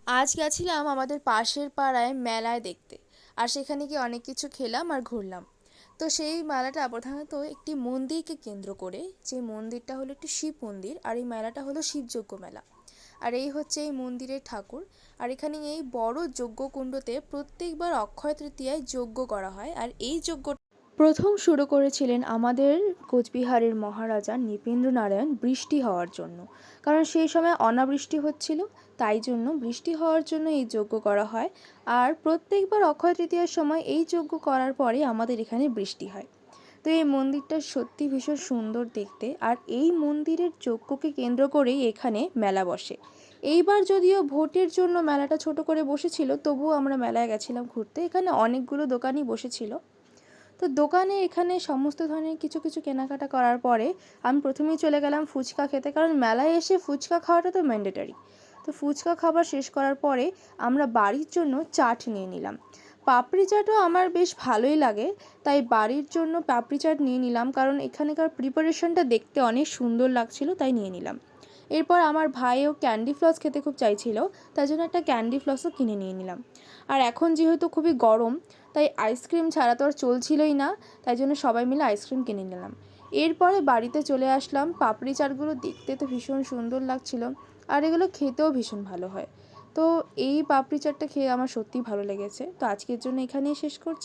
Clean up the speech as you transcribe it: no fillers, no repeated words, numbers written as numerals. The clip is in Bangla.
আজ গেছিলাম আমাদের পাশের পাড়ায় মেলায় দেখতে। আর সেখানে গিয়ে অনেক কিছু খেলাম আর ঘুরলাম। তো সেই মেলাটা প্রধানত একটি মন্দিরকে কেন্দ্র করে, যে মন্দিরটা হলো একটি শিব মন্দির, আর এই মেলাটা হলো শিবযজ্ঞ মেলা। আর এই হচ্ছে এই মন্দিরের ঠাকুর। আর এখানে এই বড় যজ্ঞকুণ্ডতে প্রত্যেকবার অক্ষয় তৃতীয়ায় যজ্ঞ করা হয়। আর এই যজ্ঞ প্রথম শুরু করেছিলেন আমাদের কোচবিহারের মহারাজা নৃপেন্দ্রনারায়ণ বৃষ্টি হওয়ার জন্য। কারণ সেই সময় অনাবৃষ্টি হচ্ছিল, তাই জন্য বৃষ্টি হওয়ার জন্য এই যজ্ঞ করা হয়। আর প্রত্যেকবার অক্ষয় তৃতীয়ার সময় এই যজ্ঞ করার পরে আমাদের এখানে বৃষ্টি হয়। তো এই মন্দিরটা সত্যি ভীষণ সুন্দর দেখতে। আর এই মন্দিরের যজ্ঞকে কেন্দ্র করেই এখানে মেলা বসে। এইবার যদিও ভোটের জন্য মেলাটা ছোট করে বসেছিল, তবুও আমরা মেলায় গেছিলাম ঘুরতে। এখানে অনেকগুলো দোকানই বসেছিল। তো দোকানে এখানে সমস্ত ধরনের কিছু কিছু কেনাকাটা করার পরে আমি প্রথমেই চলে গেলাম ফুচকা খেতে, কারণ মেলায় এসে ফুচকা খাওয়াটা তো ম্যান্ডেটরি। তো ফুচকা খাবার শেষ করার পরে আমরা বাড়ির জন্য চাট নিয়ে নিলাম। পাপড়ি চাটও আমার বেশ ভালোই লাগে, তাই বাড়ির জন্য পাপড়ি চাট নিয়ে নিলাম, কারণ এখানকার প্রিপারেশনটা দেখতে অনেক সুন্দর লাগছিল, তাই নিয়ে নিলাম। এরপর আমার ভাইও ক্যান্ডি ফ্লস খেতে খুব চাইছিল, তাই জন্য একটা ক্যান্ডি ফ্লসও কিনে নিয়ে নিলাম। আর এখন যেহেতু খুবই গরম, তাই আইসক্রিম ছাড়া তো আর চলছিলই না, তাই জন্য সবাই মিলে আইসক্রিম কিনে নিলাম। এরপরে বাড়িতে চলে আসলাম। পাপড়ি চাটগুলো দেখতে তো ভীষণ সুন্দর লাগছিল, আর এগুলো খেতেও ভীষণ ভালো হয়। তো এই পাপড়ি চাটটা খেয়ে আমার সত্যিই ভালো লেগেছে। তো আজকের জন্য এখানেই শেষ করছি।